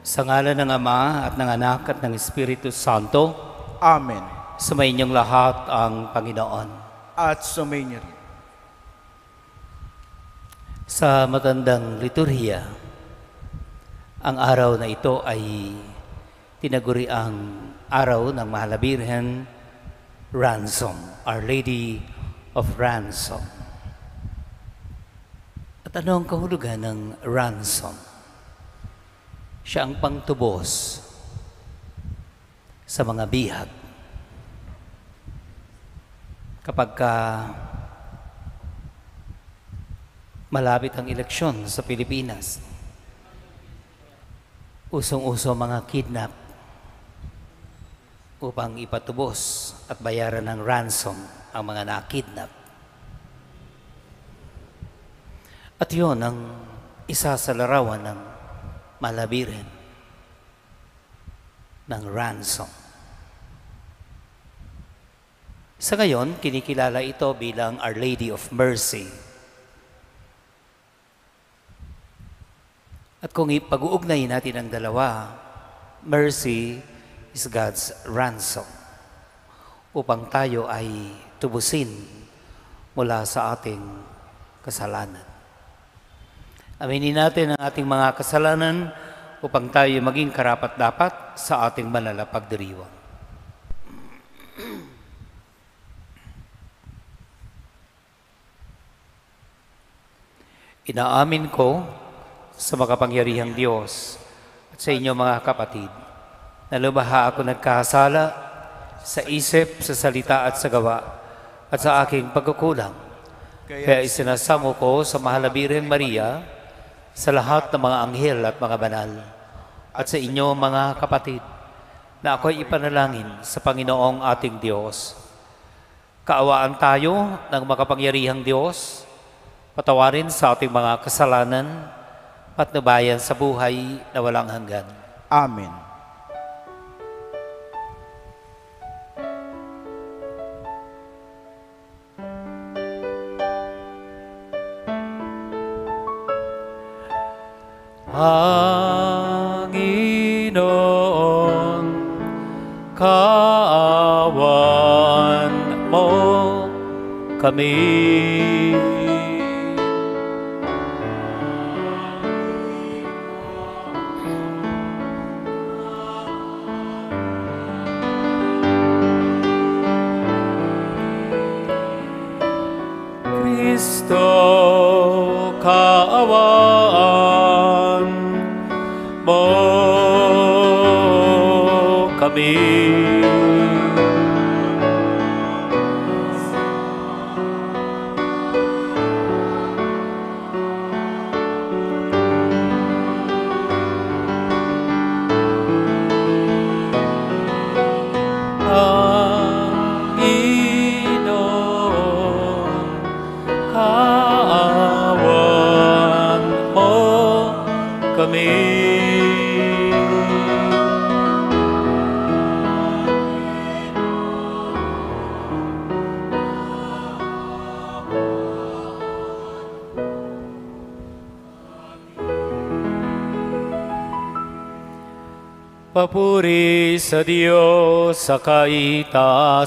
Sa ngalan ng Ama at ng Anak at ng Espiritu Santo, Amen. sumainyong lahat ang Panginoon. At sumainyo rin. Sa matandang liturhiya, ang araw na ito ay tinaguri ang araw ng Mahal na Birhen, Ransom, Our Lady of Ransom. At ano ang kahulugan ng ransom? Siya ang pangtubos sa mga bihag. Kapag malapit ang eleksyon sa Pilipinas, usong-uso mga kidnap upang ipatubos at bayaran ng ransom ang mga nakidnap. At yun ang isa sa larawan ng Mahal na Birhen ng ransom. Sa ngayon, kinikilala ito bilang Our Lady of Mercy. At kung ipag-uugnayin natin ang dalawa, mercy is God's ransom upang tayo ay tubusin mula sa ating kasalanan. Aminin natin ang ating mga kasalanan upang tayo maging karapat-dapat sa ating banal na pagdiriwang. Inaamin ko sa makapangyarihang Diyos at sa inyo mga kapatid na lumaha ako nagkasala sa isip, sa salita at sa gawa at sa aking pagkukulang. Kaya isinasamo ko sa Mahal na Birhen Maria, sa lahat ng mga anghel at mga banal, at sa inyo mga kapatid, na ako'y ipanalangin sa Panginoong ating Diyos. Kaawaan tayo ng makapangyarihang Diyos, patawarin sa ating mga kasalanan, at nabayan sa buhay na walang hanggan. Amen. Panginoon, kaawan mo kami. Kristo, kaawaan mo kami. Panginoon, kaawan mo kami. Papuri sa Diyos sa kaitaasan.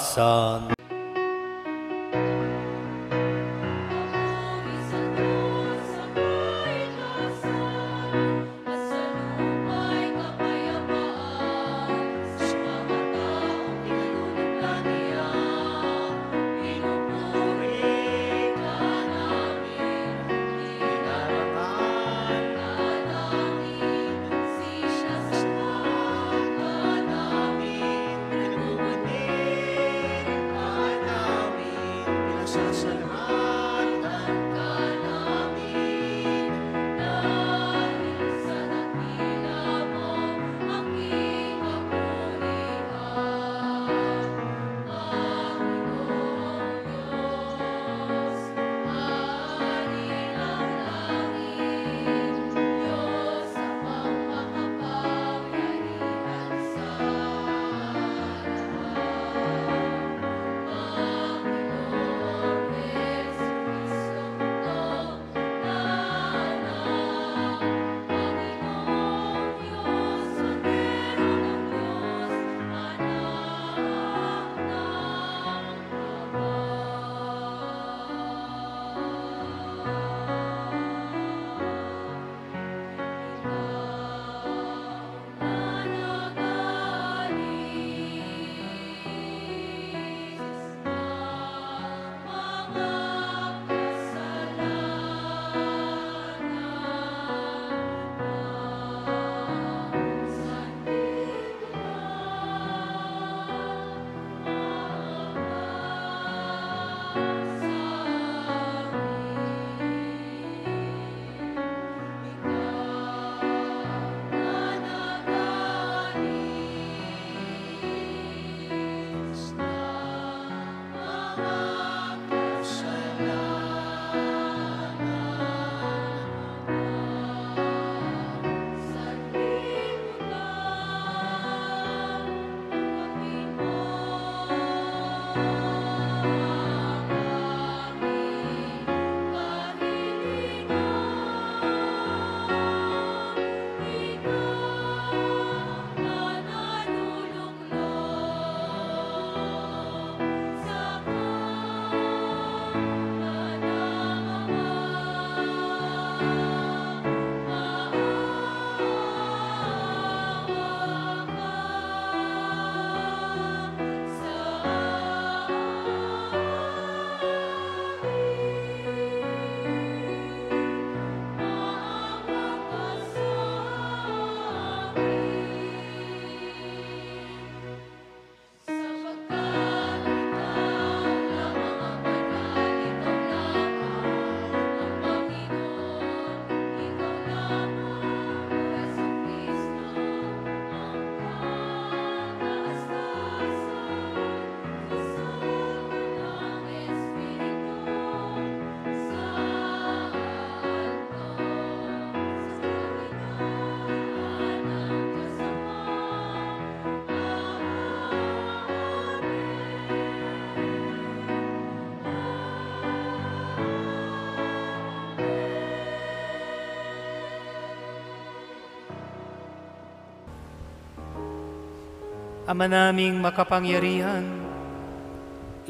Ama naming makapangyarihan,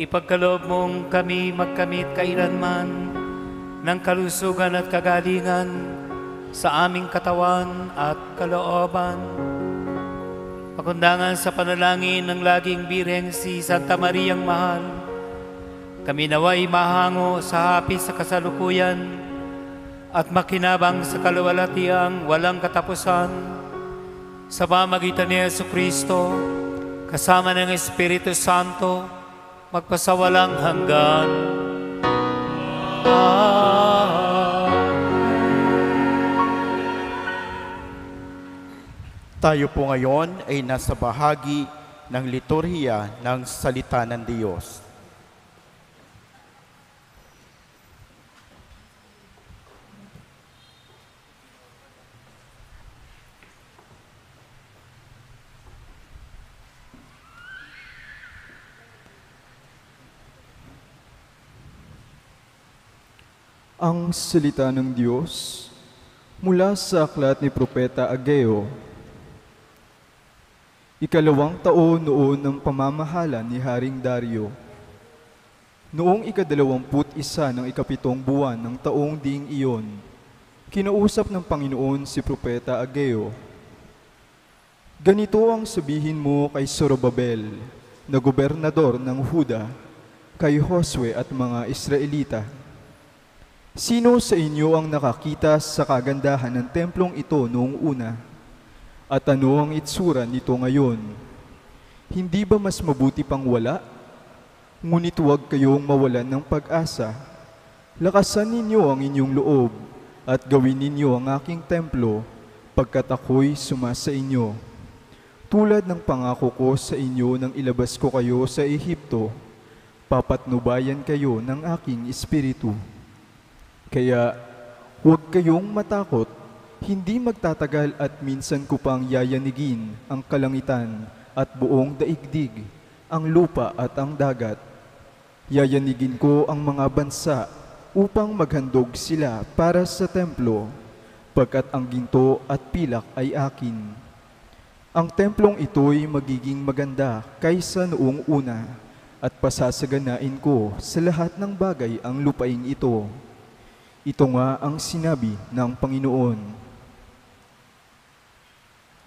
ipagkaloob mong kami magkamit kailanman ng kalusugan at kagalingan sa aming katawan at kalooban. Pakundangan sa panalangin ng laging birhen si Santa Mariang Mahal, kami naway mahango sa hapis sa kasalukuyan at makinabang sa kaluwalhatiang walang katapusan sa pamamagitan ni Jesucristo, kasama ng Espiritu Santo, magpasawalang hanggan. Tayo po ngayon ay nasa bahagi ng liturhiya ng Salita ng Diyos. Ang salita ng Diyos mula sa aklat ni Propeta Ageo. Ikalawang taon noon ng pamamahala ni Haring Dario. Noong ika-21 ng ikapitong buwan ng taong ding iyon, kinausap ng Panginoon si Propeta Ageo. Ganito ang sabihin mo kay Zorobabel, na gobernador ng Huda, kay Josue at mga Israelita. Sino sa inyo ang nakakita sa kagandahan ng templong ito noong una? At ano ang itsura nito ngayon? Hindi ba mas mabuti pang wala? Ngunit huwag kayong mawalan ng pag-asa. Lakasan ninyo ang inyong loob at gawin ninyo ang aking templo pagkat ako'y sumasa inyo. Tulad ng pangako ko sa inyo nang ilabas ko kayo sa Ehipto, papatnubayan kayo ng aking espiritu. Kaya huwag kayong matakot, hindi magtatagal at minsan ko pang yayanigin ang kalangitan at buong daigdig, ang lupa at ang dagat. Yayanigin ko ang mga bansa upang maghandog sila para sa templo, pagkat ang ginto at pilak ay akin. Ang templong ito'y magiging maganda kaysa noong una, at pasasaganain ko sa lahat ng bagay ang lupaing ito. Ito nga ang sinabi ng Panginoon.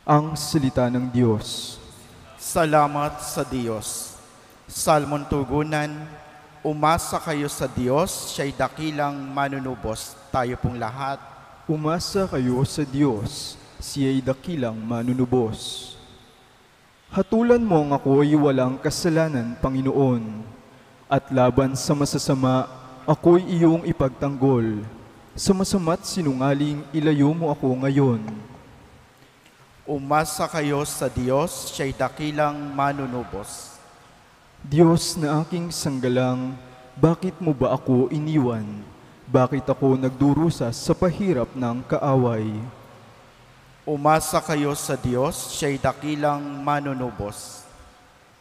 Ang salita ng Diyos. Salamat sa Diyos. Salmon tugunan, umasa kayo sa Diyos, siya'y dakilang manunubos. Tayo pong lahat. Umasa kayo sa Diyos, siya'y dakilang manunubos. Hatulan mo ang ako'y walang kasalanan, Panginoon, at laban sa masasama, ako'y iyong ipagtanggol. Sa masama't sinungaling, ilayo mo ako ngayon. Umasa kayo sa Diyos, siya'y dakilang manunubos. Diyos na aking sanggalang, bakit mo ba ako iniwan? Bakit ako nagdurusa sa pahirap ng kaaway? Umasa kayo sa Diyos, siya'y dakilang manunubos.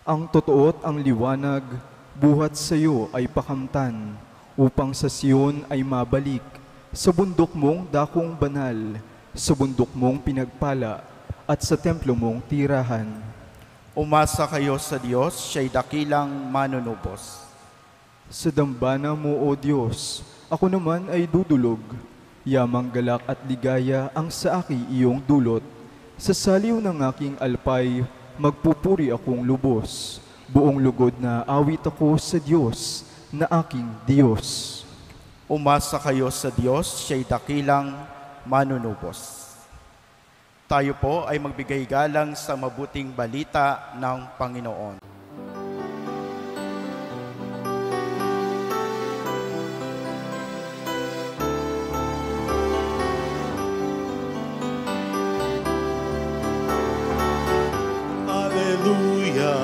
Ang totoo't ang liwanag, buhat sa iyo ay pakamtan, upang sa Sion ay mabalik, sa bundok mong dakong banal, sa bundok mong pinagpala, at sa templo mong tirahan. Umasa kayo sa Diyos, siya'y dakilang manunubos. Sa dambana mo, O Diyos, ako naman ay dudulog. Yamang galak at ligaya ang sa aki iyong dulot. Sa saliw ng aking alpay, magpupuri akong lubos. Buong lugod na awit ako sa Diyos, na aking Diyos. Umasa kayo sa Diyos, siya'y dakilang manunubos. Tayo po ay magbigay galang sa mabuting balita ng Panginoon. Alleluia,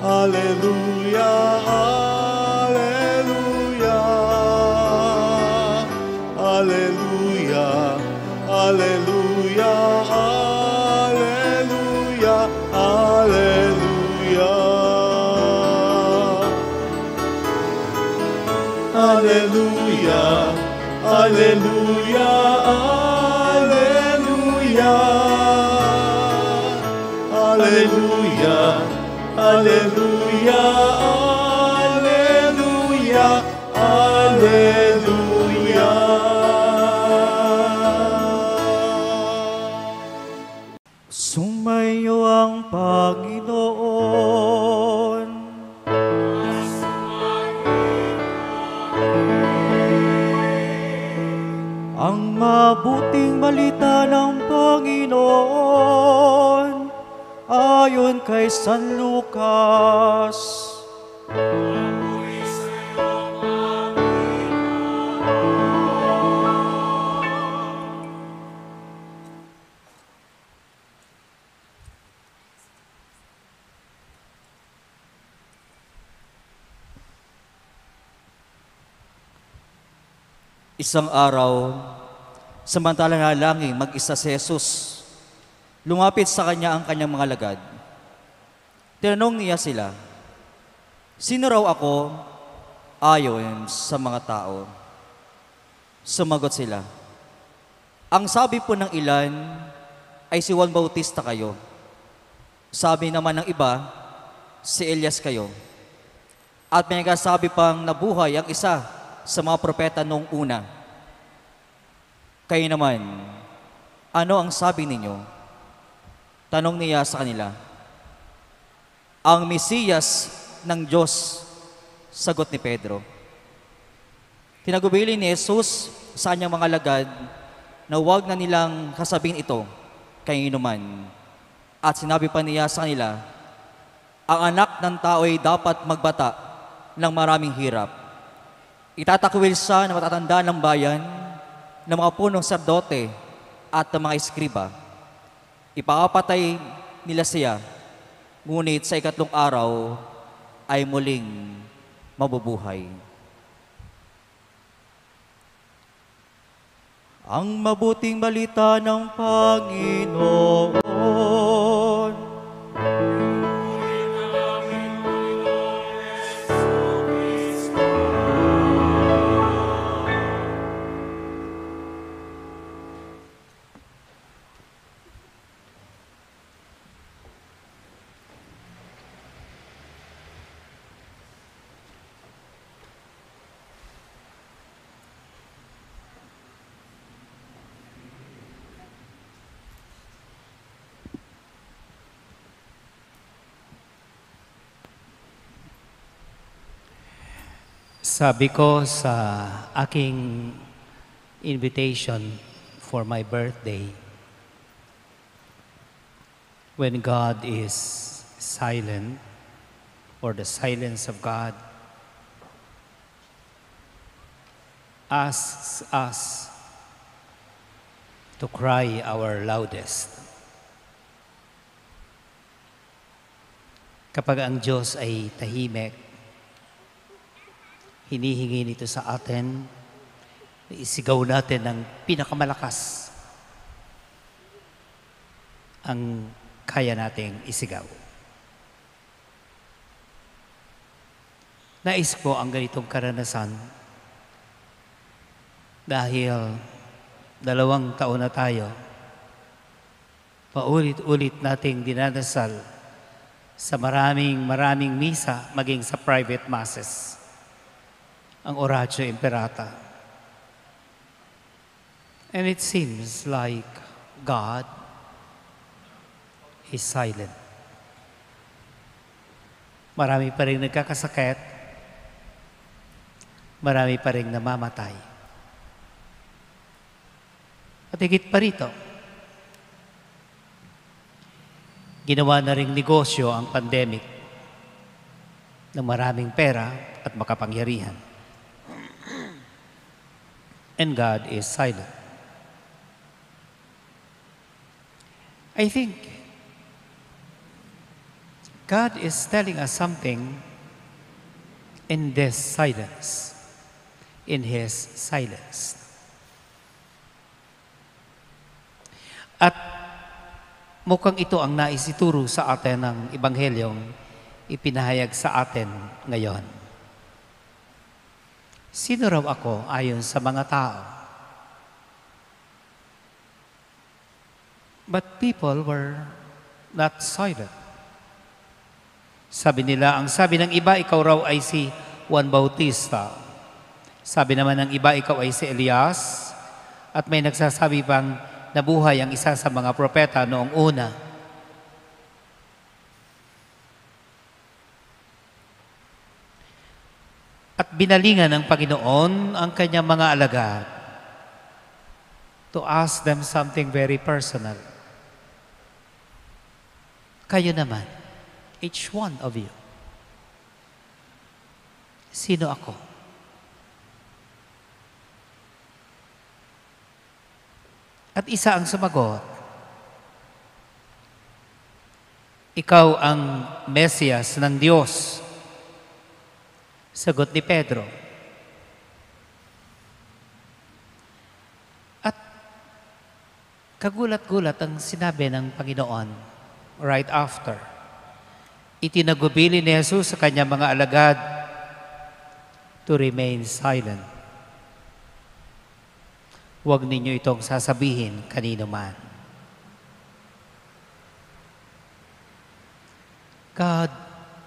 alleluia, alleluia, alleluia, alleluia, alleluia, alleluia, alleluia, alleluia, alleluia, alleluia. Alleluia, Alleluia, Alleluia. Sumayo ang Panginoon. Ang mabuting balita ng Panginoon ayon kay San Lucas. Isang araw, samantalang nalangin mag-isa si Jesus, lumapit sa kanya ang kanyang mga alagad. Tinanong niya sila, "Sino raw ako ayon sa mga tao?" Sumagot sila, "Ang sabi po ng ilan ay si Juan Bautista kayo. Sabi naman ng iba, si Elias kayo. At may nagsasabi pang nabuhay ang isa sa mga propeta noong una. Kayo naman, ano ang sabi ninyo?" Tanong niya sa kanila. "Ang Mesiyas ng Diyos," sagot ni Pedro. Tinagubili ni Jesus sa kanyang mga alagad na huwag na nilang kasabihin ito kay inuman. At sinabi pa niya sa kanila, "Ang anak ng tao ay dapat magbata ng maraming hirap. Itatakwil siya na matatanda ng bayan, ng mga punong sardote at ng mga eskriba. Ipapatay nila siya, ngunit sa ikatlong araw ay muling mabubuhay." Ang mabuting balita ng Panginoon. Sabi ko sa aking invitation for my birthday, when God is silent, or the silence of God asks us to cry our loudest. Kapag ang Diyos ay tahimik, hinihingi nito sa atin na isigaw natin ng pinakamalakas ang kaya nating isigaw. Nais ko ang ganitong karanasan dahil 2 taon na tayo, paulit-ulit nating dinadasal sa maraming misa, maging sa private masses, ang Oratio Imperata. And it seems like God is silent. Marami pa rin nagkakasakit, marami pa rin namamatay. At higit pa rito, ginawa na ring negosyo ang pandemic ng maraming pera at makapangyarihan. And God is silent. I think God is telling us something in this silence, in His silence. At mukhang ito ang naisituro sa atin ng Ebanghelyong ipinahayag sa atin ngayon. Sino raw ako ayon sa mga tao? But people were not silent. Sabi nila, ang sabi ng iba, ikaw raw ay si Juan Bautista. Sabi naman ng iba, ikaw ay si Elias. At may nagsasabi pang nabuhay ang isa sa mga propeta noong una. At binalingan ng Panginoon ang kanyang mga alagad to ask them something very personal. Kayo naman, each one of you, sino ako? At isa ang sumagot, ikaw ang Mesiyas ng Diyos. Sagot ni Pedro. At kagulat-gulat ang sinabi ng Panginoon right after. Itinagubili ni Jesus sa kanyang mga alagad to remain silent. Huwag ninyo itong sasabihin kanino man. God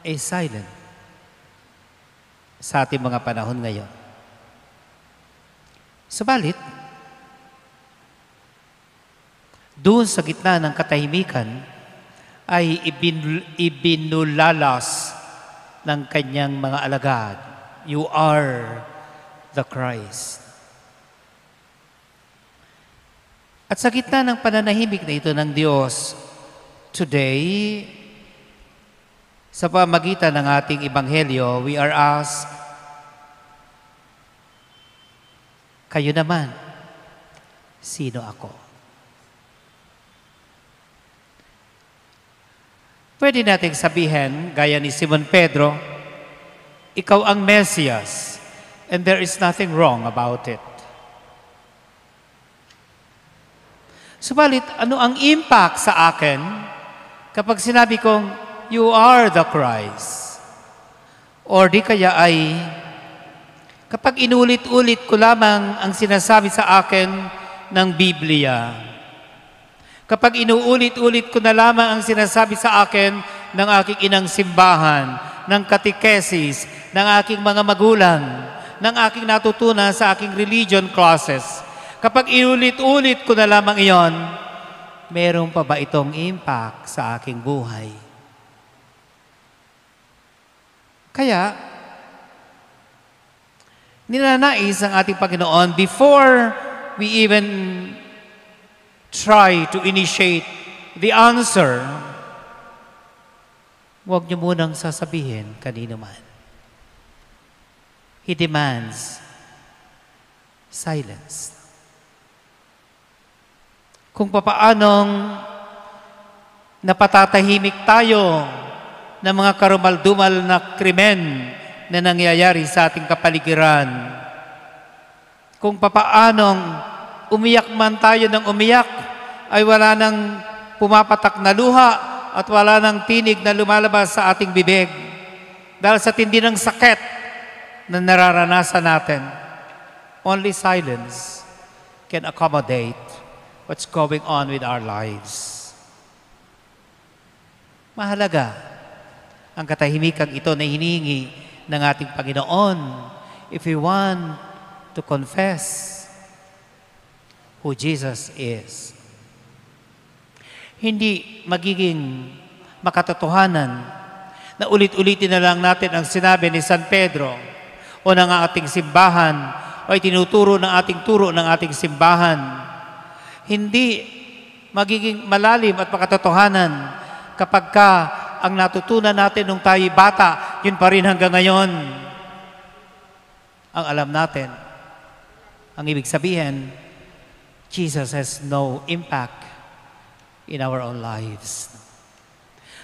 is silent sa ating mga panahon ngayon. Subalit, doon sa gitna ng katahimikan, ay ibinulalas ng kanyang mga alagad, you are the Christ. At sa gitna ng pananahimik na ito ng Diyos, today, sa pamagitan ng ating ebanghelyo, we are asked, kayo naman, sino ako? Pwede nating sabihin, gaya ni Simon Pedro, ikaw ang Mesiyas, and there is nothing wrong about it. Subalit, ano ang impact sa akin kapag sinabi kong, you are the Christ? Or di kaya ay, kapag inulit-ulit ko lamang ang sinasabi sa akin ng Biblia, kapag inuulit-ulit ko na lamang ang sinasabi sa akin ng aking inang simbahan, ng katekesis, ng aking mga magulang, ng aking natutunan sa aking religion classes, kapag inulit-ulit ko na lamang iyon, meron pa ba itong impact sa aking buhay? Kaya, ninanais ang ating Panginoon before we even try to initiate the answer, huwag niyo munang sasabihin kanino man. He demands silence. Kung papaanong napatatahimik tayo ng mga karumaldumal na krimen na nangyayari sa ating kapaligiran. Kung papaanong umiyak man tayo ng umiyak, ay wala nang pumapatak na luha at wala nang tinig na lumalabas sa ating bibig. Dahil sa tindi ng sakit na nararanasan natin, only silence can accommodate what's going on with our lives. Mahalaga ang katahimikan ito na hinihingi ng ating Panginoon if we want to confess who Jesus is. Hindi magiging makatotohanan na ulit-ulitin na lang natin ang sinabi ni San Pedro o ng ating simbahan o itinuturo ng ating turo ng ating simbahan. Hindi magiging malalim at makatotohanan kapag ang natutunan natin nung tayo bata, yun pa rin hanggang ngayon. Ang alam natin, ang ibig sabihin, Jesus has no impact in our own lives.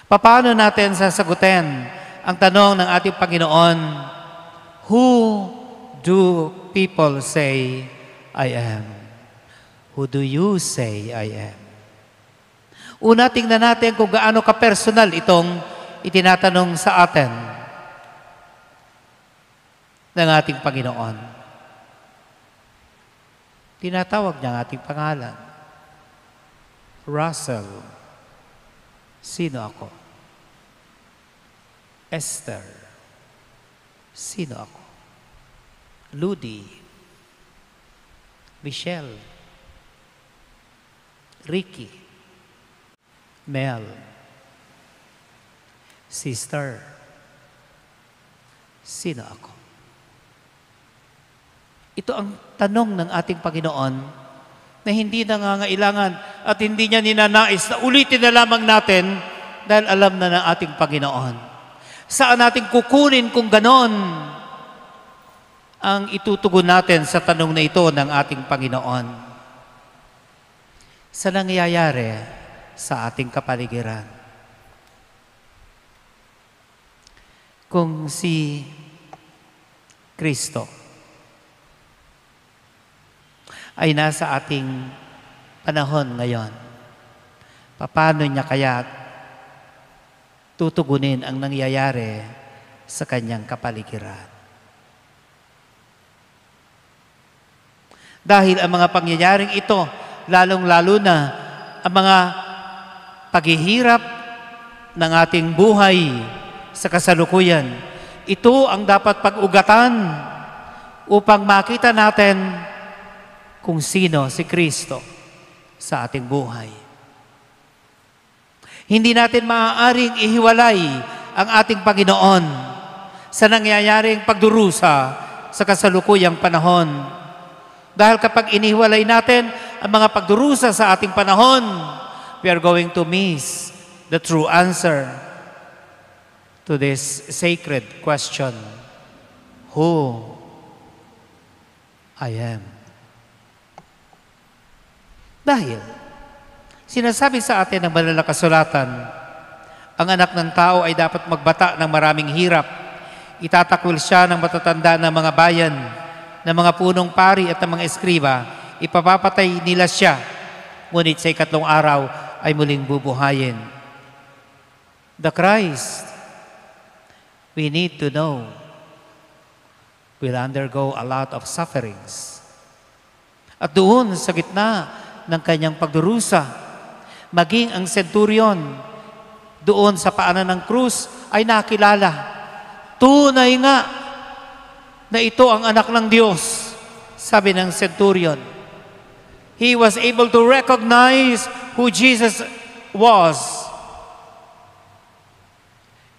Paano natin sasagutin ang tanong ng ating Panginoon, who do people say I am? Who do you say I am? Una, tingnan natin kung gaano ka-personal itong itinatanong sa atin ng ating Panginoon. Tinatawag niya ang ating pangalan. Russell, sino ako? Esther, sino ako? Ludi, Michelle, Ricky, Mel, Sister, sino ako? Ito ang tanong ng ating Panginoon na hindi nangangailangan at hindi niya ninanais na ulitin na lamang natin dahil alam na ng ating Panginoon. Saan natin kukunin kung ganon ang itutugon natin sa tanong na ito ng ating Panginoon? Sa nangyayari sa ating kapaligiran. Kung si Kristo ay nasa ating panahon ngayon, paano niya kaya tutugunin ang nangyayari sa kanyang kapaligiran? Dahil ang mga pangyayaring ito, lalong-lalo na ang mga paghihirap ng ating buhay sa kasalukuyan, ito ang dapat pag-ugatan upang makita natin kung sino si Kristo sa ating buhay. Hindi natin maaaring ihiwalay ang ating Panginoon sa nangyayaring pagdurusa sa kasalukuyang panahon. Dahil kapag inihiwalay natin ang mga pagdurusa sa ating panahon, we are going to miss the true answer to this sacred question, who I am. Dahil sinasabi sa atin ng banal na kasulatan, ang anak ng tao ay dapat magbata ng maraming hirap. Itatakwil siya ng matatanda ng mga bayan, ng mga punong pari at ng mga eskriba. Ipapapatay nila siya, ngunit sa ikatlong araw ay muling bubuhayin. The Christ, we need to know, will undergo a lot of sufferings. At doon sa gitna ng kanyang pagdurusa, maging ang centurion doon sa paanan ng krus ay nakilala. Tunay nga na ito ang anak ng Diyos, sabi ng centurion. He was able to recognize who Jesus was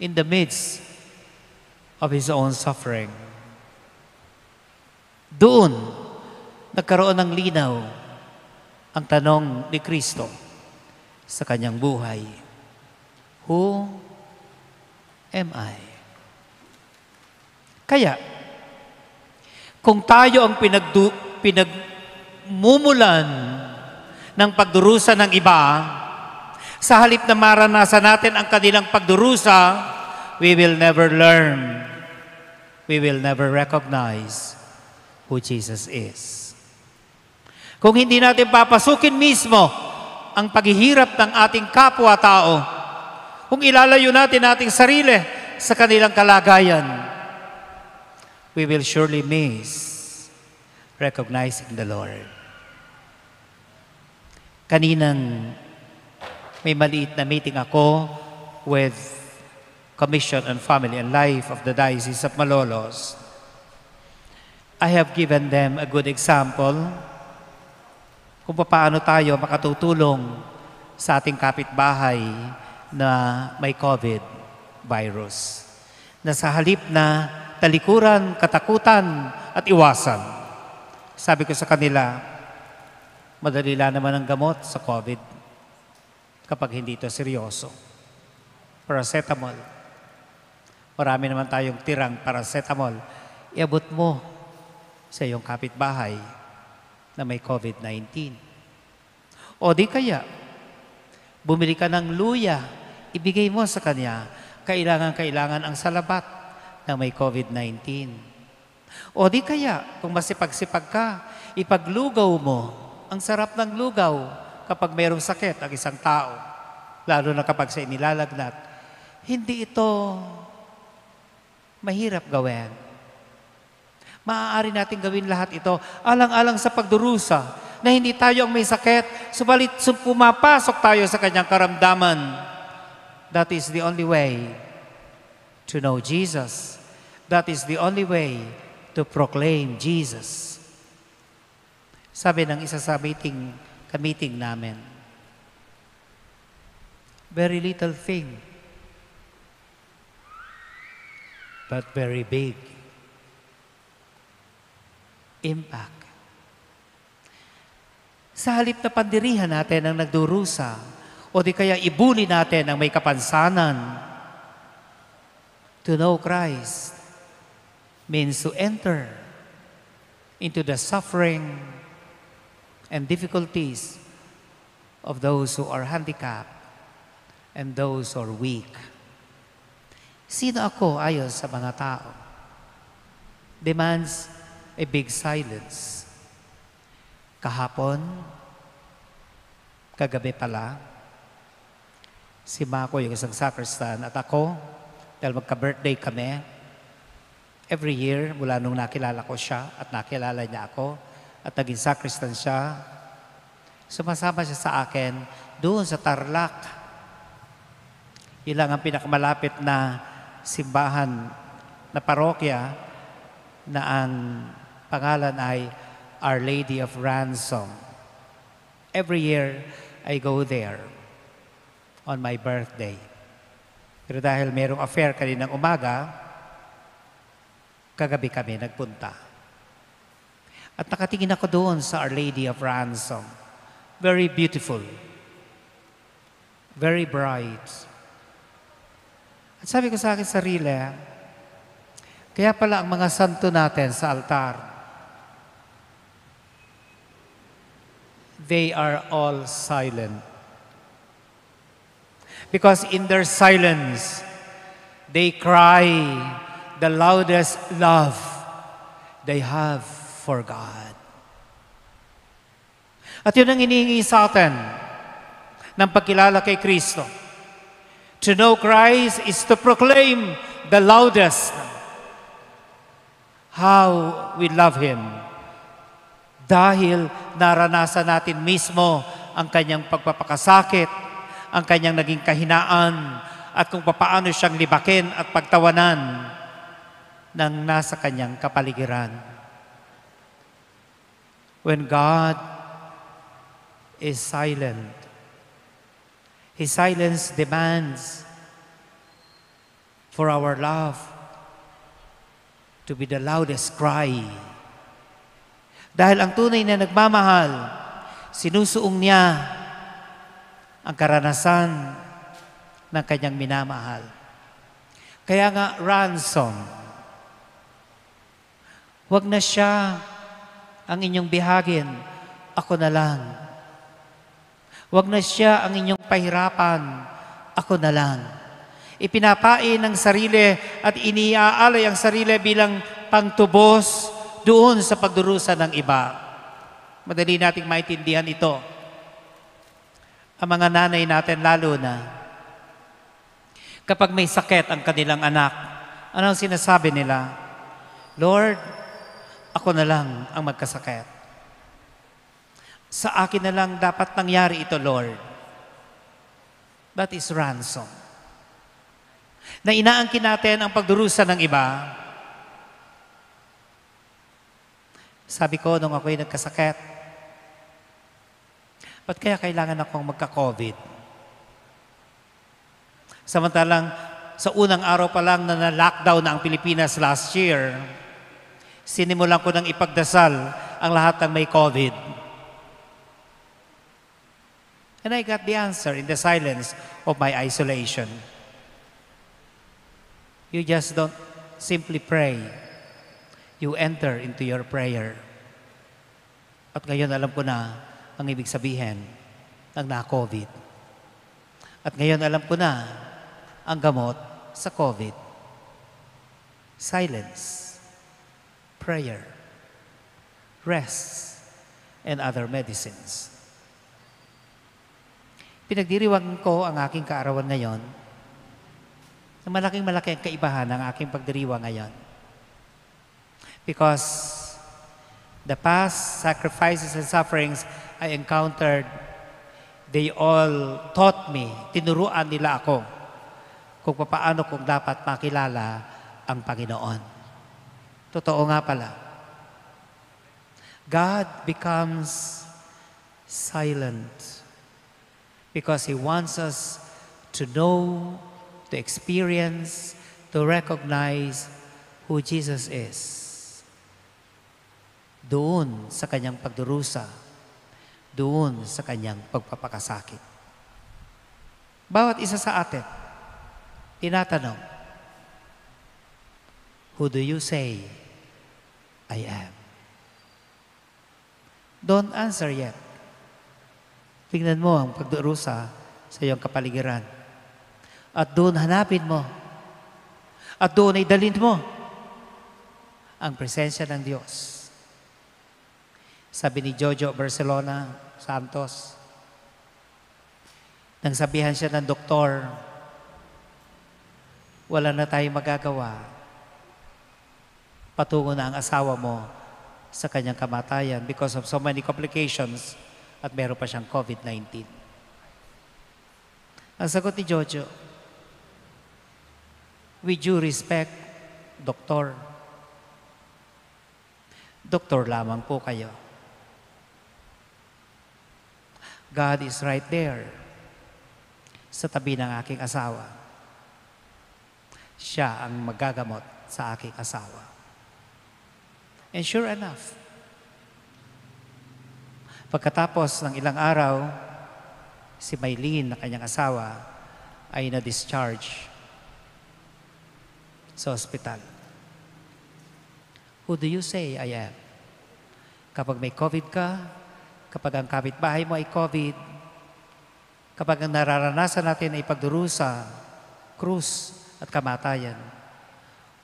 in the midst of his own suffering. Doon, nagkaroon ng linaw ang tanong ni Kristo sa kanyang buhay. Who am I? Kaya, kung tayo ang pinagmumulan ng pagdurusa ng iba, sa halip na maranasan natin ang kanilang pagdurusa, we will never learn, we will never recognize who Jesus is. Kung hindi natin papasukin mismo ang paghihirap ng ating kapwa-tao, kung ilalayo natin ating sarili sa kanilang kalagayan, we will surely miss recognizing the Lord. Kaninang may maliit na meeting ako with Commission on Family and Life of the Diocese of Malolos. I have given them a good example kung paano tayo makatutulong sa ating kapitbahay na may COVID virus. Na sa halip na talikuran, katakutan at iwasan, sabi ko sa kanila, madali lang naman ang gamot sa COVID kapag hindi ito seryoso. Paracetamol. Marami naman tayong tirang paracetamol. Iabot mo sa iyong kapitbahay na may COVID-19. O di kaya, bumili ka ng luya, ibigay mo sa kanya, kailangan ang salabat na may COVID-19. O di kaya, kung masipag-sipag ka, ipaglugaw mo, ang sarap ng lugaw kapag mayroong sakit ang isang tao, lalo na kapag siya inilalagnat. Hindi ito mahirap gawin. Maaari natin gawin lahat ito alang-alang sa pagdurusa na hindi tayo ang may sakit, subalit pumapasok tayo sa kanyang karamdaman. That is the only way to know Jesus. That is the only way to proclaim Jesus. Sabi ng isa sa meeting namin, very little thing, but very big impact. Sa halip na pandirihan natin ang nagdurusa, o di kaya ibuli natin ang may kapansanan, to know Christ means to enter into the suffering and difficulties of those who are handicapped and those who are weak. Sino ako ayon sa mga tao? Demands a big silence. Kahapon, kagabi pala, si Mako, yung isang sacristan, at ako, dahil magka-birthday kami, every year, mula nung nakilala ko siya at nakilala niya ako, at naging sacristan siya, sumasama siya sa akin doon sa Tarlac. Yun lang ang pinakamalapit na simbahan na parokya na ang pangalan ay Our Lady of Ransom. Every year, I go there on my birthday. Pero dahil mayroong affair kaninang umaga, kagabi kami nagpunta. At nakatingin ako doon sa Our Lady of Ransom. Very beautiful. Very bright. At sabi ko sa akin sarili, kaya pala ang mga santo natin sa altar, they are all silent. Because in their silence, they cry the loudest love they have for God. At yun ang hinihingi sa atin ng pagkilala kay Kristo. To know Christ is to proclaim the loudest how we love Him. Dahil naranasan natin mismo ang kanyang pagpapakasakit, ang kanyang naging kahinaan, at kung papaano siyang libakin at pagtawanan ng nasa kanyang kapaligiran. When God is silent, His silence demands for our love to be the loudest cry. Dahil ang tunay na nagmamahal, sinusuong niya ang karanasan ng kanyang minamahal. Kaya nga, ransom. Huwag na siya ang inyong bihagin, ako na lang. Huwag na siya ang inyong pahirapan, ako na lang. Ipinapain ang sarili at iniaalay ang sarili bilang pangtubos doon sa pagdurusa ng iba. Madali nating maintindihan ito. Ang mga nanay natin lalo na, kapag may sakit ang kanilang anak, ano ang sinasabi nila? Lord, ako na lang ang magkasakit. Sa akin na lang dapat nangyari ito, Lord. That is ransom. Na inaangkin natin ang pagdurusa ng iba. Sabi ko, nung ako'y nagkasakit, ba't kaya kailangan akong magka-COVID? Samantalang, sa unang araw pa lang na na-lockdown na ang Pilipinas last year, sinimulan ko ng ipagdasal ang lahat ng may COVID. And I got the answer in the silence of my isolation. You just don't simply pray. You enter into your prayer. At ngayon alam ko na ang ibig sabihin ng na-COVID. At ngayon alam ko na ang gamot sa COVID. Silence, prayer, rest, and other medicines. Pinagdiriwang ko ang aking kaarawan ngayon na malaking-malaki ang kaibahan ng aking pagdiriwang ngayon. Because the past sacrifices and sufferings I encountered, they all taught me, tinuruan nila ako kung paano kung dapat makilala ang Panginoon. Totoo nga pala. God becomes silent because He wants us to know, to experience, to recognize who Jesus is. Doon sa kanyang pagdurusa, doon sa kanyang pagpapakasakit. Bawat isa sa atin, tinatanong, who do you say I am? Don't answer yet. Tingnan mo ang pagdurusa sa iyong kapaligiran. At doon hanapin mo. At doon ay dalhin mo ang presensya ng Diyos. Sabi ni Jojo Barcelona Santos, nang sabihan siya ng doktor, wala na tayong magagawa. Patungo na ang asawa mo sa kanyang kamatayan because of so many complications at meron pa siyang COVID-19. Ang sagot ni Jojo, with due respect, doktor, doktor lamang po kayo. God is right there sa tabi ng aking asawa. Siya ang magagamot sa aking asawa. And sure enough, pagkatapos ng ilang araw, si Maylene na kanyang asawa ay na-discharge sa ospital. Who do you say I am? Kapag may COVID ka, kapag ang kapitbahay mo ay COVID, kapag ang nararanasan natin ay pagdurusa, krus at kamatayan,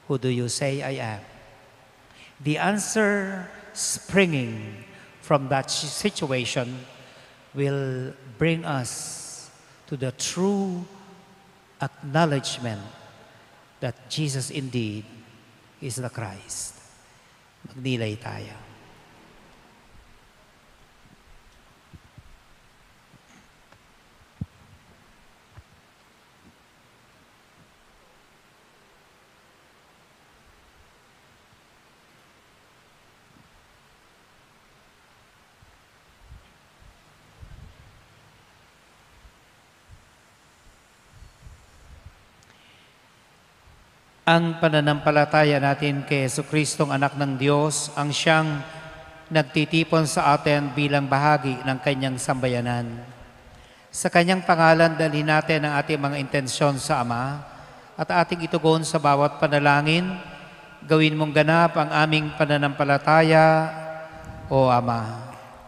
who do you say I am? The answer springing from that situation will bring us to the true acknowledgement that Jesus indeed is the Christ. Magnilay tayo. Ang pananampalataya natin kay Jesucristong anak ng Diyos, ang siyang nagtitipon sa atin bilang bahagi ng kanyang sambayanan. Sa kanyang pangalan, dalhin natin ang ating mga intensyon sa Ama at ating itugon sa bawat panalangin. Gawin mong ganap ang aming pananampalataya, O Ama.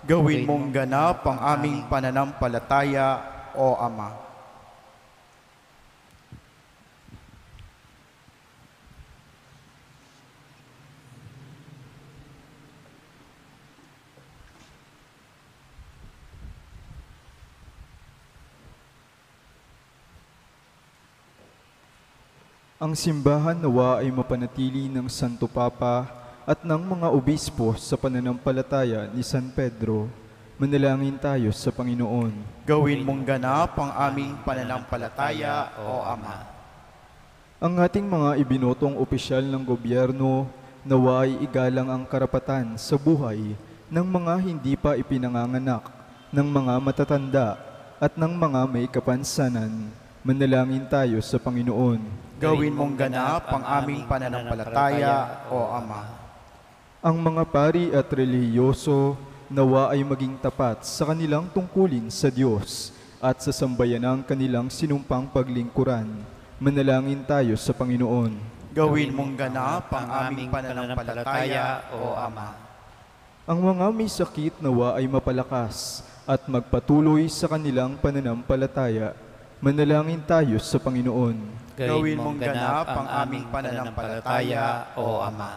Gawin mong ganap ang aming pananampalataya, O Ama. Ang simbahan nawa ay mapanatili ng Santo Papa at ng mga obispo sa pananampalataya ni San Pedro. Manalangin tayo sa Panginoon. Gawin mong ganap ang aming pananampalataya, O Ama. Ang ating mga ibinotong opisyal ng gobyerno nawa ay igalang ang karapatan sa buhay ng mga hindi pa ipinanganganak, ng mga matatanda at ng mga may kapansanan. Manalangin tayo sa Panginoon. Gawin mong ganap ang aming pananampalataya, O Ama. Ang mga pari at relihiyoso nawa ay maging tapat sa kanilang tungkulin sa Diyos at sa sambayanang kanilang sinumpang paglingkuran. Manalangin tayo sa Panginoon. Gawin mong ganap ang aming pananampalataya, O Ama. Ang mga may sakit nawa ay mapalakas at magpatuloy sa kanilang pananampalataya. Manalangin tayo sa Panginoon. Gawin mong ganap ang aming pananampalataya, O Ama.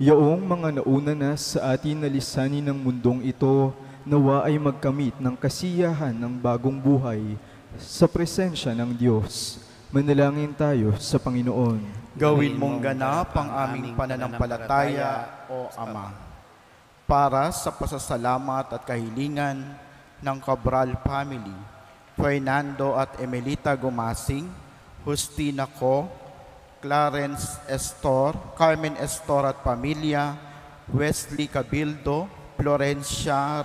Yaong mga nauna na sa atin na lisanin ng mundong ito, nawa ay magkamit ng kasiyahan ng bagong buhay sa presensya ng Diyos. Manalangin tayo sa Panginoon. Gawin mong ganap ang aming pananampalataya, O Ama. Para sa pasasalamat at kahilingan ng Cabral family, Fernando at Emelita Gumasing, Justina Co, Clarence Estor, Carmen Estor at pamilya, Wesley Cabildo, Florencia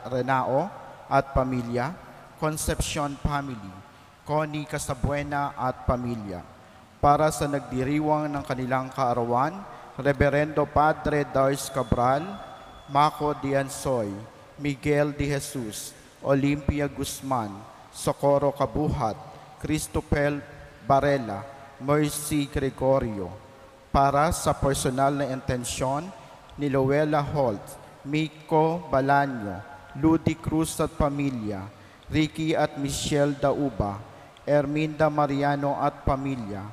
Renao at pamilya, Concepcion family, Connie Casabuena at pamilya. Para sa nagdiriwang ng kanilang kaarawan, Reverendo Padre Darce Cabral, Mako Diansoy, Miguel de Jesus, Olympia Guzman, Socorro Kabuhat, Christopher Barela, Mercy Gregorio. Para sa personal na intensyon ni Luella Holt, Miko Balanyo, Ludi Cruz at pamilya, Ricky at Michelle Dauba, Erminda Mariano at pamilya.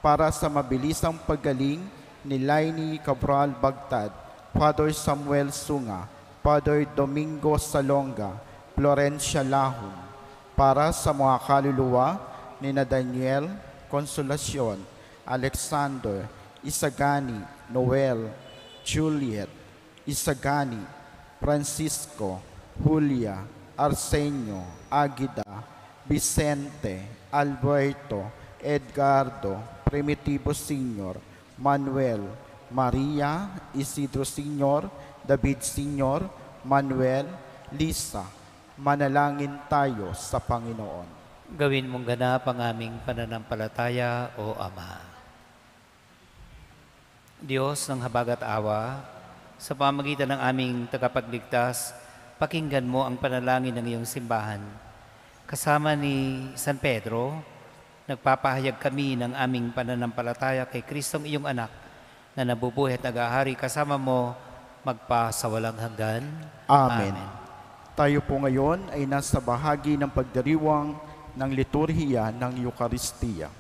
Para sa mabilisang paggaling ni Lainey Cabral Bagtad, Father Samuel Sunga, Father Domingo Salonga, Florencia Lahum. Para sa mga kaluluwa ni na Daniel Consolacion, Alexander, Isagani, Noel, Juliet, Isagani, Francisco, Julia, Arsenio, Agida, Vicente, Alberto, Edgardo, Primitivo Sr., Manuel, Maria, Isidro Sr., David Sr., Manuel, Lisa. Manalangin tayo sa Panginoon. Gawin mong ganap ang aming pananampalataya, O Ama. Diyos ng habag at awa, sa pamagitan ng aming tagapagligtas, pakinggan mo ang panalangin ng iyong simbahan. Kasama ni San Pedro, nagpapahayag kami ng aming pananampalataya kay Kristong iyong anak na nabubuhay at nag-ahari kasama mo magpasawalang hanggan. Amen. Tayo po ngayon ay nasa bahagi ng pagdiriwang ng liturhiya ng Eucharistia.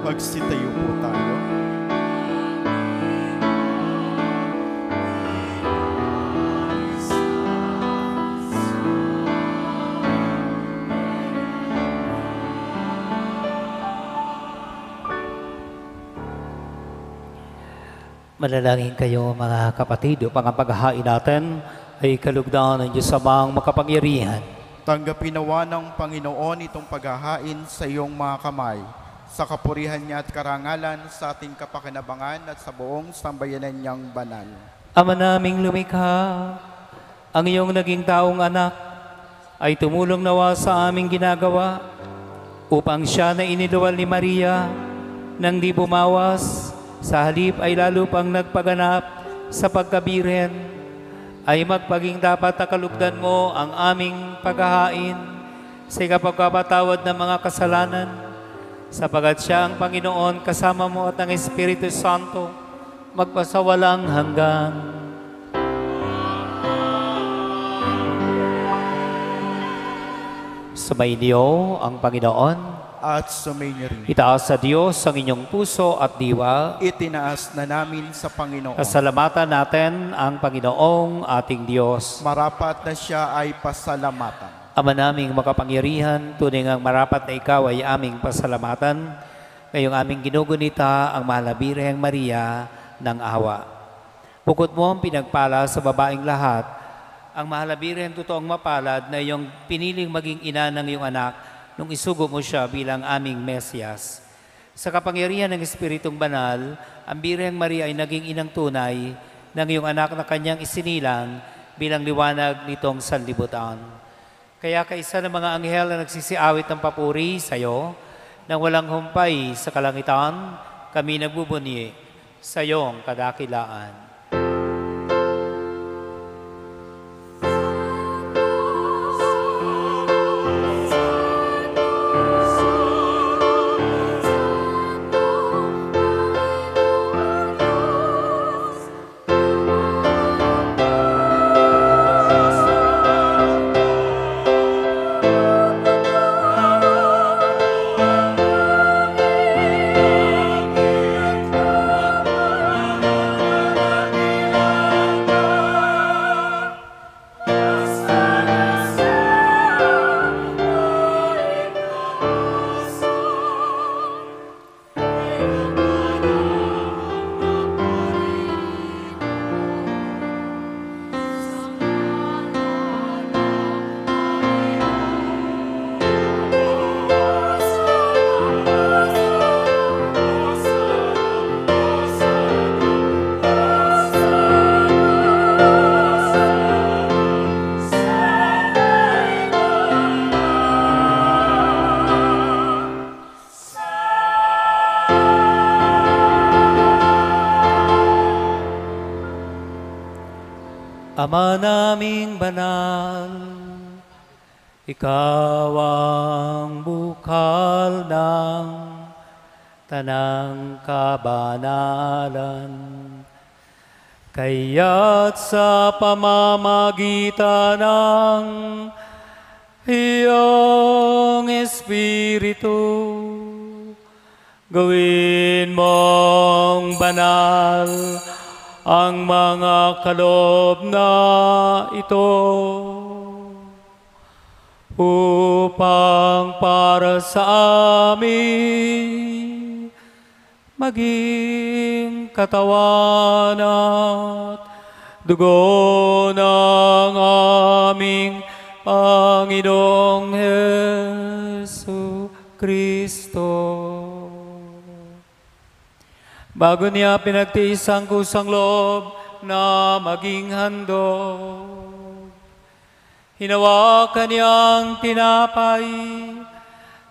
Magsitayo po tayo. Manalangin kayo mga kapatid upang ang paghahain natin ay kalugdan ng Diyos Amang makapangyarihan. Tanggapin nawa ng Panginoon itong paghahain sa iyong mga kamay, sa kapurihan niya at karangalan, sa ating kapakinabangan at sa buong sambayanan niyang banal. Ama naming lumikha, ang iyong naging taong anak ay tumulong nawa sa aming ginagawa upang siya na iniluwal ni Maria nang di bumawas, sa halip ay lalo pang nagpaganap sa pagkabirhen, ay magpaging dapat na kalugdan mo ang aming paghahain sa ikapagpapatawad ng mga kasalanan, sapagat siya ang Panginoon kasama mo at ang Espiritu Santo magpasawalang hanggan. Sumainyo ang Panginoon. At sumainyo rin. Itaas sa Diyos ang inyong puso at diwa. Itinaas na namin sa Panginoon. Pasalamatan natin ang Panginoong ating Diyos. Marapat na siya ay pasalamatan. Ama naming makapangyarihan, tunay ngang marapat na ikaw ay aming pasalamatan. Ngayong aming ginugunita ang mahal na Birheng Maria ng awa. Bukod mo ang pinagpala sa babaeng lahat, ang mahal na Birhen totoong mapalad na iyong piniling maging ina ng iyong anak nung isugo mo siya bilang aming Mesiyas. Sa kapangyarihan ng Espiritong Banal, ang Birheng Maria ay naging inang tunay ng iyong anak na kanyang isinilang bilang liwanag nitong sanlibutan. Kaya kaisa ng mga anghel na nagsisiawit ng papuri sa iyo, nang walang humpay sa kalangitan, kami nagbubunyi sa iyong kadakilaan. Ama naming banal, ikaw ang bukal ng tanang kabanalan. Kaya't sa pamamagitan ng iyong Espiritu, gawin mong banal ang mga kaloob na ito, upang para sa amin maging katawan at dugo ng aming Panginoong Hesu Kristo. Bago niya pinagtiis ang kusang loob na maging handog, hinawakan niyang tinapay,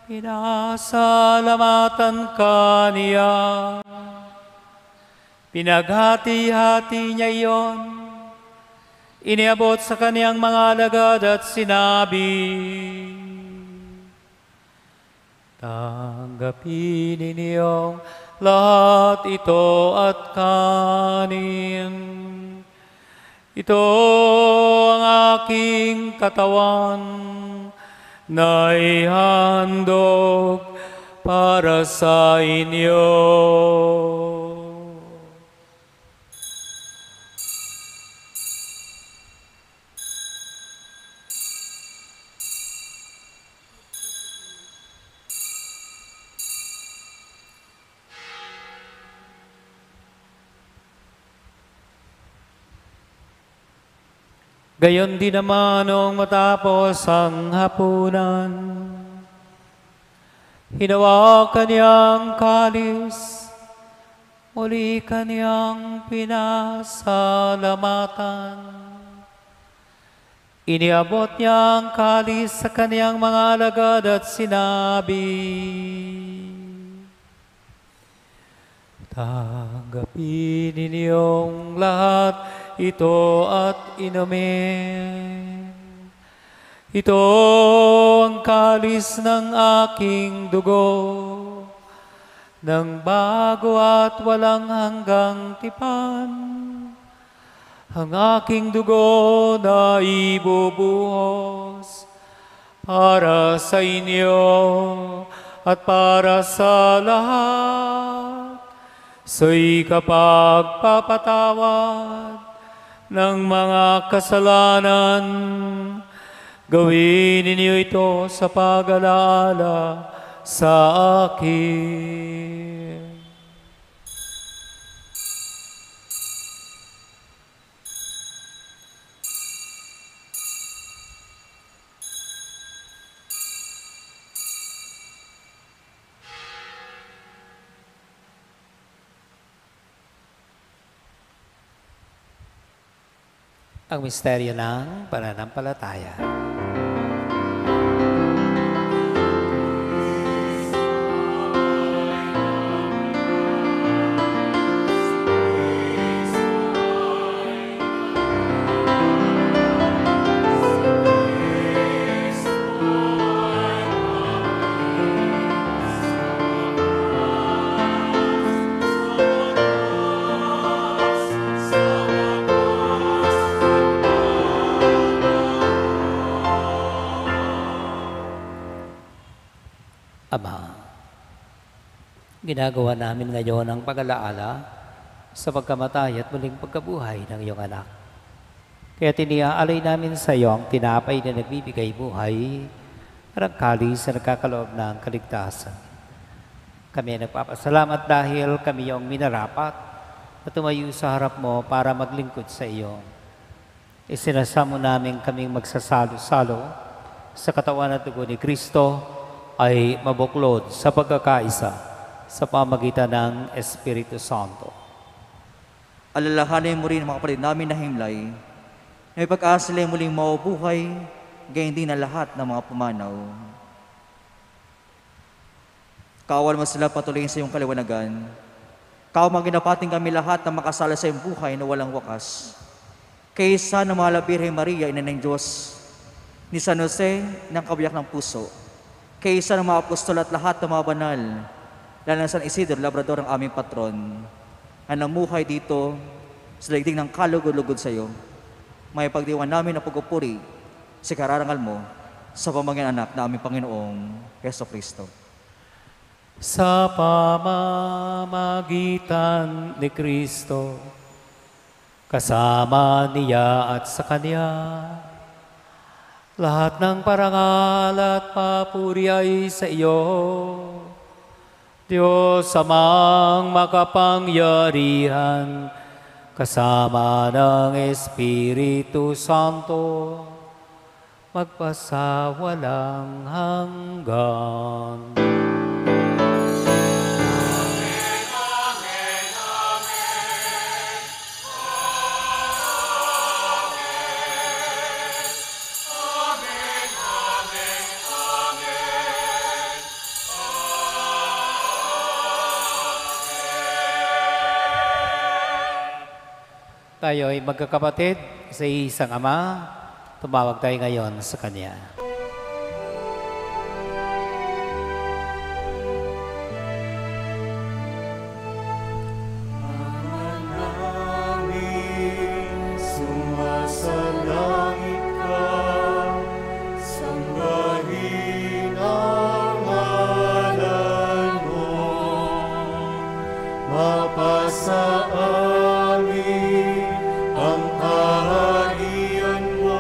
pinasalamatan ka niya. Pinaghati-hati niya iyon, iniabot sa kaniyang mga alagad at sinabi, tanggapin ninyong lahat ito at kanin. Ito ang aking katawan na ihandog para sa inyo. Gayon din naman noong matapos ang hapunan, hinawa kaniyang kalis, muli kaniyang pinasalamatan. Iniabot niya ang kalis sa kaniyang mga alagad at sinabi, tanggapin ninyong lahat ito at inumin. Ito ang kalis ng aking dugo, ng bago at walang hanggang tipan. Ang aking dugo na ibubuhos para sa inyo at para sa lahat sa ikapagpapatawad ng mga kasalanan. Gawin ninyo ito sa pag-alaala sa akin. Ang misteryo ng pananampalataya. Ama, ginagawa namin ngayon ang pag-alaala sa pagkamatay at muling pagkabuhay ng iyong anak. Kaya tiniaalay namin sa iyo ang tinapay na nagbibigay buhay at ang kalis na nagkakaloob ng kaligtasan. Kami ay nagpapasalamat dahil kami iyong minarapat at tumayo sa harap mo para maglingkod sa iyo. Isinasamo namin kaming magsasalo-salo sa katawan at dugo ni Kristo ay mabuklod sa pagkakaisa sa pamagitan ng Espiritu Santo. Alalahanin mo rin mga kapatid namin na himlay, na may pag-asa nila muling mabubuhay, gayon din na lahat ng mga pumanaw. Kaawal mo sila patuloy sa iyong kaliwanagan. Kawamaginapating kami lahat na makasala sa iyong buhay na walang wakas. Kaysa na mahal Birhen Maria, Ina ng Diyos, ni San Jose ng kabiyak ng puso, kaysa ng mga apostol at lahat ng mga banal, lalo na San Isidro Labrador ang aming patron, na namuhay dito sa daigdig ng kalugod-lugod sa iyo, may pagdiwan namin na pagpupuri sa kararangal mo sa pamamagitan anak na aming Panginoong Heso Kristo. Sa pamamagitan ni Kristo, kasama niya at sa Kanya, lahat ng parangal at papuri ay sa iyo, Diyos Amang makapangyarihan, kasama ng Espiritu Santo, magpasawalang hanggan. Tayo ay magkakapatid sa isang Ama. Tumawag tayo ngayon sa Kanya. Sumasalangit ka, sambahin ang ngalan mo, mapasa amin ang kaharian mo,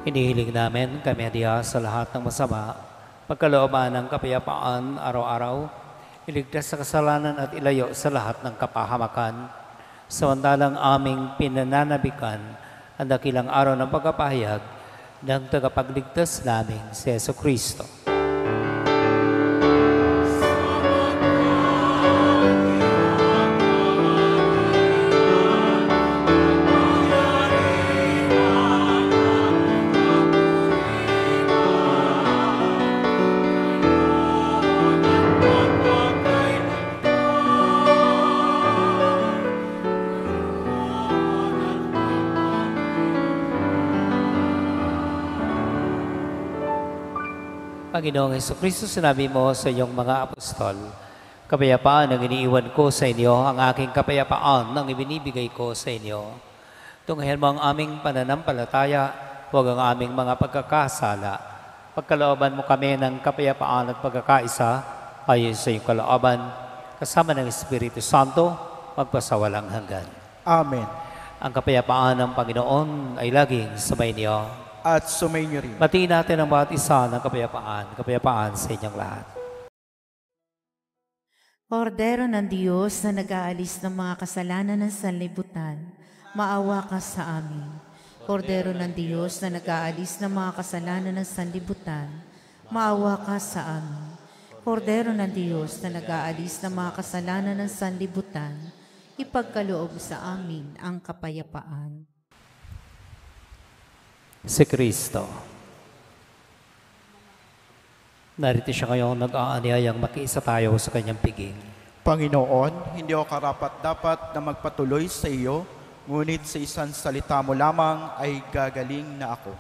Inihiling namin kami adiya sa lahat ng masama, pagkalooban ng kapayapaan araw-araw, iligtas sa kasalanan at ilayo sa lahat ng kapahamakan. Samantalang aming pinananabikan ang dakilang araw ng pagkapahayag ng tagapagligtas naming si Jesucristo. Panginoong Jesucristo, sinabi mo sa iyong mga apostol, kapayapaan ang iniiwan ko sa inyo, ang aking kapayapaan ang ibinibigay ko sa inyo. Tunghayan mo ang aming pananampalataya, huwag ang aming mga pagkakasala. Pagkalooban mo kami ng kapayapaan at pagkakaisa, ayon sa iyong kalooban, kasama ng Espiritu Santo, magpasawalang hanggan. Amen. Ang kapayapaan ng Panginoon ay laging sabay niyo. At sumainyo rin. Batiin natin ang bawat isa ng kapayapaan sa inyong lahat. Kordero ng Diyos na nag-aalis ng mga kasalanan ng sanlibutan, maawa ka sa amin. Kordero ng Diyos na nag-aalis ng mga kasalanan ng sanlibutan, maawa ka sa amin. Kordero ng Diyos na nag-aalis ng mga kasalanan ng sanlibutan, ipagkaloob sa amin ang kapayapaan. Si Kristo. Narito siya ngayon nag-aanyayang makiisa tayo sa kanyang piging. Panginoon, hindi ako karapat-dapat na magpatuloy sa iyo, ngunit sa isang salita mo lamang ay gagaling na ako.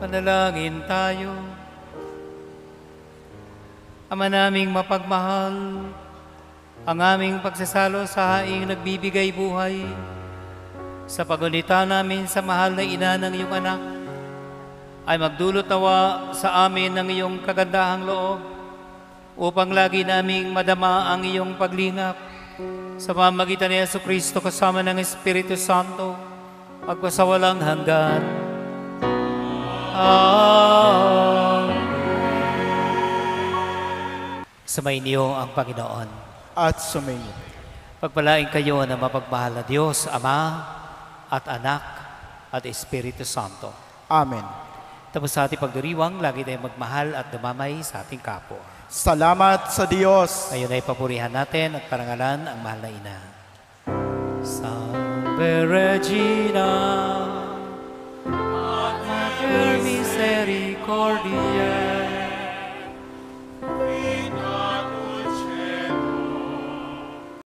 Manalangin tayo. Ama naming mapagmahal, ang aming pagsasalo sa haing nagbibigay buhay, sa pagunita namin sa mahal na ina ng iyong anak, ay magdulot nawa sa amin ng iyong kagandahang loob upang lagi naming madama ang iyong paglingap sa pamamagitan ni Jesucristo kasama ng Espiritu Santo magpasawalang hanggan. Amen. Sumainyo ang Panginoon. At sumainyo. Pagpalain kayo ng mapagmahal na Diyos, Ama at Anak at Espiritu Santo. Amen. Tapos sa ating pagdiriwang, lagi tayong magmahal at dumamay sa ating kapwa. Salamat sa Diyos. Ngayon ay papurihan natin at parangalan ang mahal na ina. Salve Regina, Mater Misericordiae,